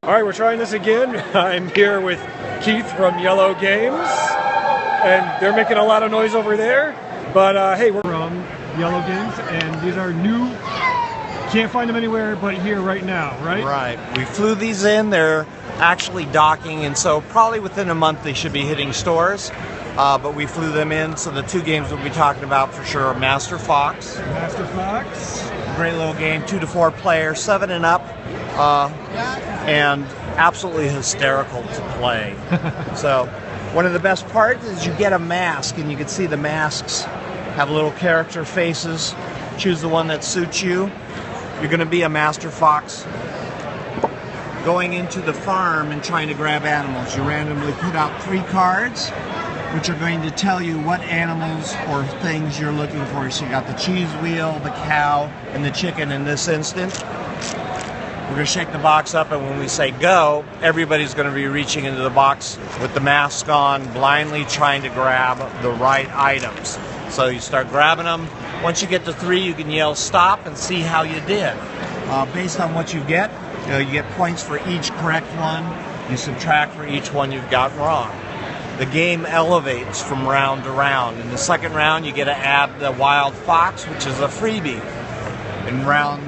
All right, we're trying this again. I'm here with Keith from Iello Games, and they're making a lot of noise over there. But hey, we're from Iello Games, and these are new. Can't find them anywhere but here right now, right? Right. We flew these in. They're actually docking, and so probably within a month they should be hitting stores. But we flew them in, so the two games we'll be talking about for sure are Master Fox. Master Fox. Great little game, 2 to 4 players, 7 and up, and absolutely hysterical to play. So one of the best parts is you get a mask, and you can see the masks have little character faces. Choose the one that suits you. You're going to be a Master Fox going into the farm and trying to grab animals. You randomly put out 3 cards, which are going to tell you what animals or things you're looking for. So you got the cheese wheel, the cow, and the chicken in this instance. We're going to shake the box up, and when we say go, everybody's going to be reaching into the box with the mask on, blindly trying to grab the right items. So you start grabbing them. Once you get to 3, you can yell stop and see how you did. Based on what you get points for each correct one. You subtract for each one you've got wrong. The game elevates from round to round. In the second round, you get to add the wild fox, which is a freebie. In round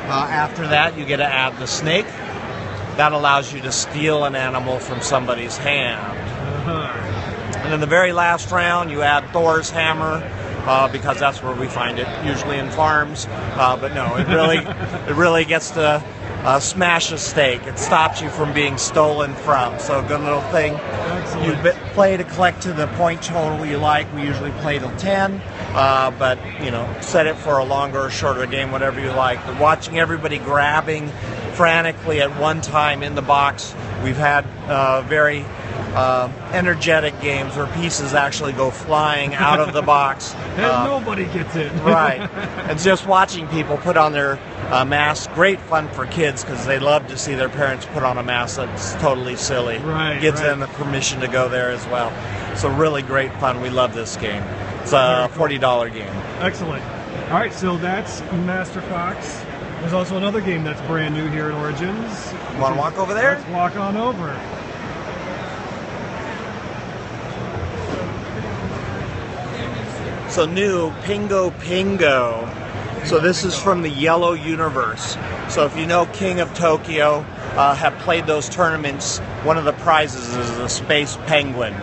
after that, you get to add the snake. That allows you to steal an animal from somebody's hand. And in the very last round, you add Thor's hammer, because that's where we find it, usually in farms. But no, it really gets to smash a steak. It stops you from being stolen from. So a good little thing. Excellent. You play to collect to the point total you like. We usually play till 10, but set it for a longer or shorter game, whatever you like. But watching everybody grabbing frantically at one time in the box, we've had very energetic games where pieces actually go flying out of the box. And nobody gets it. Right. And just watching people put on their masks, great fun for kids because they love to see their parents put on a mask that's totally silly. Right. Gives them the permission to go there as well. So really great fun. We love this game. It's a $40 game. Excellent. All right, so that's Master Fox. There's also another game that's brand new here at Origins. You want to walk over there? Let's walk on over. So new, Pingo. So this is from the Iello universe. So if you know King of Tokyo, have played those tournaments, one of the prizes is a space penguin.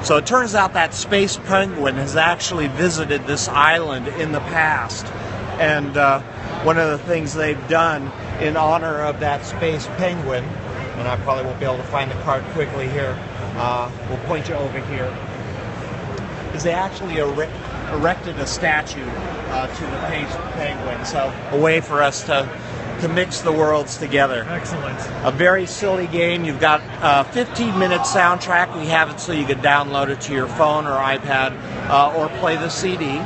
So it turns out that space penguin has actually visited this island in the past. And one of the things they've done in honor of that space penguin, and I probably won't be able to find the card quickly here, we'll point you over here, is they actually erected a statue to the space penguin. So a way for us to mix the worlds together. Excellent. A very silly game. You've got a 15-minute soundtrack. We have it so you can download it to your phone or iPad or play the CD.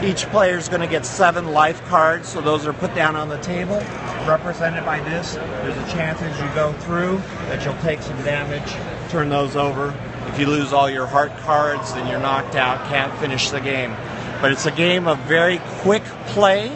Each player is going to get 7 life cards, so those are put down on the table, represented by this. There's a chance as you go through that you'll take some damage. Turn those over. If you lose all your heart cards, then you're knocked out, can't finish the game. But it's a game of very quick play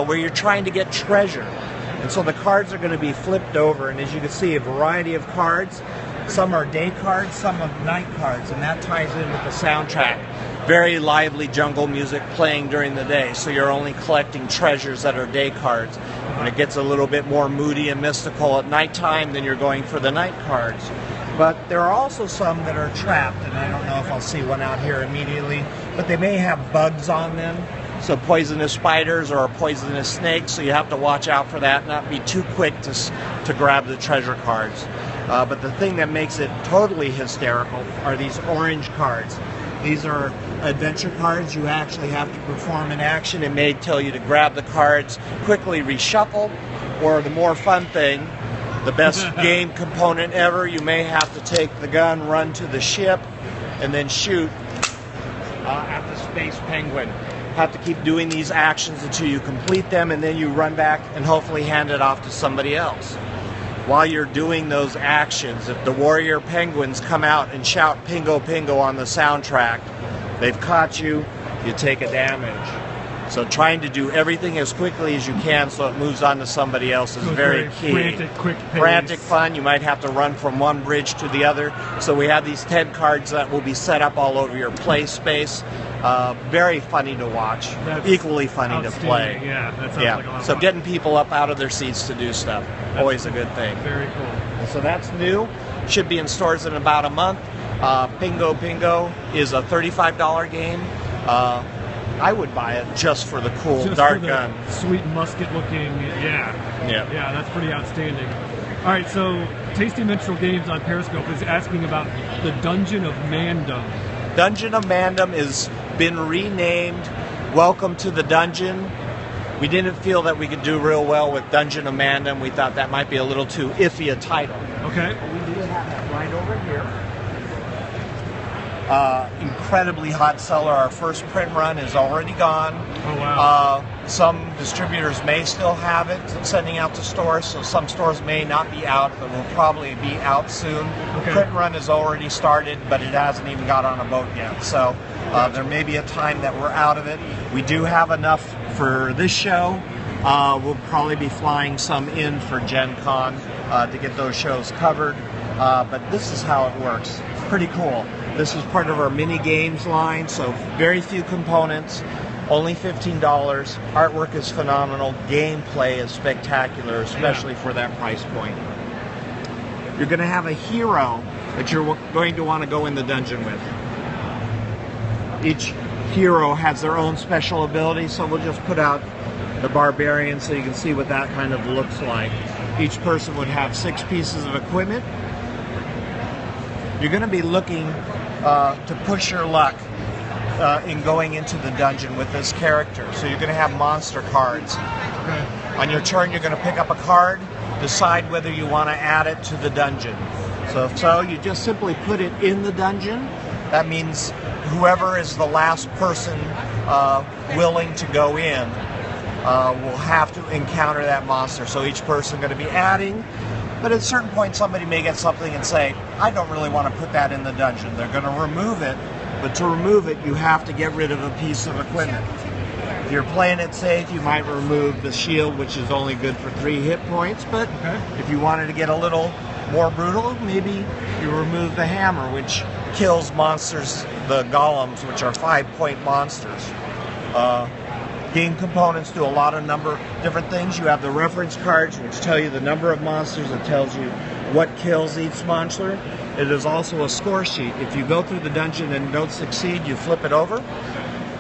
where you're trying to get treasure. And so the cards are going to be flipped over, and as you can see, a variety of cards. Some are day cards, some are night cards, and that ties in with the soundtrack. Very lively jungle music playing during the day, so you're only collecting treasures that are day cards. When it gets a little bit more moody and mystical at nighttime, then you're going for the night cards. But there are also some that are trapped, and I don't know if I'll see one out here immediately, but they may have bugs on them, so poisonous spiders or poisonous snakes, so you have to watch out for that, not be too quick to grab the treasure cards. But the thing that makes it totally hysterical are these orange cards. These are adventure cards. You actually have to perform an action. It may tell you to grab the cards, quickly reshuffle, or the more fun thing, the best game component ever, you may have to take the gun, run to the ship, and then shoot at the space penguin. Have to keep doing these actions until you complete them, and then you run back and hopefully hand it off to somebody else. While you're doing those actions, if the warrior penguins come out and shout Pingo Pingo on the soundtrack, they've caught you, you take a damage. So trying to do everything as quickly as you can so it moves on to somebody else is So very key. Frantic, quick pace. Frantic fun. You might have to run from one bridge to the other. So we have these 10 cards that will be set up all over your play space. Very funny to watch. That's equally funny to play. Yeah, that sounds like a lot of So fun. getting people up out of their seats to do stuff, always a good thing. Very cool. So that's new. Should be in stores in about a month. Pingo is a $35 game. I would buy it just for the cool Just dart for the gun. sweet musket looking, yeah, that's pretty outstanding. All right, so Tasty Minstrel Games on Periscope is asking about the Dungeon of Mandom. Dungeon of Mandom has been renamed Welcome to the Dungeon. We didn't feel that we could do real well with Dungeon of Mandom. We thought that might be a little too iffy a title. Okay. We do have that right over here. Incredibly hot seller. Our first print run is already gone. Oh, wow. Some distributors may still have it sending out to stores, so some stores may not be out, but will probably be out soon. Okay. Print run has already started, but it hasn't even got on a boat yet. So there may be a time that we're out of it. We do have enough for this show. We'll probably be flying some in for Gen Con to get those shows covered. But this is how it works. Pretty cool. This is part of our mini games line, so very few components, only $15. Artwork is phenomenal. Gameplay is spectacular, especially for that price point. You're going to have a hero that you're going to want to go in the dungeon with. Each hero has their own special ability, so we'll just put out the barbarian so you can see what that kind of looks like. Each person would have 6 pieces of equipment. You're going to be looking to push your luck in going into the dungeon with this character. So you're going to have monster cards. Okay. On your turn, you're going to pick up a card, decide whether you want to add it to the dungeon. So you just simply put it in the dungeon. That means whoever is the last person willing to go in will have to encounter that monster. So each person going to be adding. But at a certain point, somebody may get something and say, I don't really want to put that in the dungeon. They're going to remove it, but to remove it, you have to get rid of a piece of equipment. If you're playing it safe, you might remove the shield, which is only good for 3 hit points, but if you wanted to get a little more brutal, maybe you remove the hammer, which kills monsters, the golems, which are 5-point monsters. Game components do a lot of different things. You have the reference cards, which tell you the number of monsters. It tells you what kills each monster. It is also a score sheet. If you go through the dungeon and don't succeed, you flip it over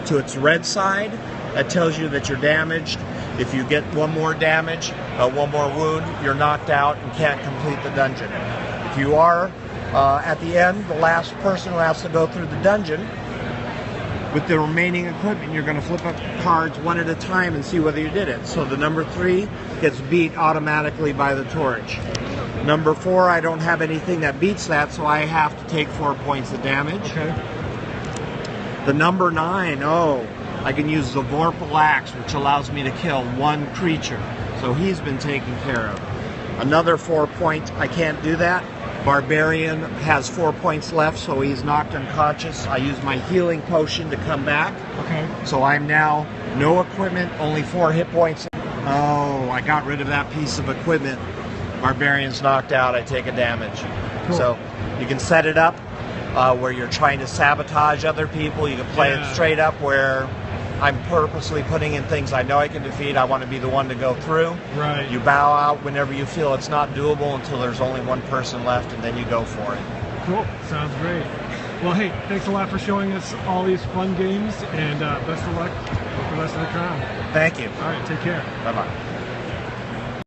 to its red side. That tells you that you're damaged. If you get one more damage, one more wound, you're knocked out and can't complete the dungeon. If you are, at the end, the last person who has to go through the dungeon, with the remaining equipment, you're going to flip up cards one at a time and see whether you did it. So the number 3 gets beat automatically by the torch. Number 4, I don't have anything that beats that, so I have to take 4 points of damage. Okay. The number 9, I can use the Vorpal Axe, which allows me to kill 1 creature. So he's been taken care of. Another 4 point, I can't do that. Barbarian has 4 points left, so he's knocked unconscious. I use my healing potion to come back. Okay. So I'm now no equipment, only 4 hit points. Oh, I got rid of that piece of equipment. Barbarian's knocked out, I take a damage. Cool. So you can set it up where you're trying to sabotage other people. You can play it straight up where I'm purposely putting in things I know I can defeat. I want to be the one to go through. Right. You bow out whenever you feel it's not doable until there's only 1 person left, and then you go for it. Cool. Sounds great. Well, hey, thanks a lot for showing us all these fun games, and best of luck with the rest of the con. Thank you. All right, take care. Bye-bye.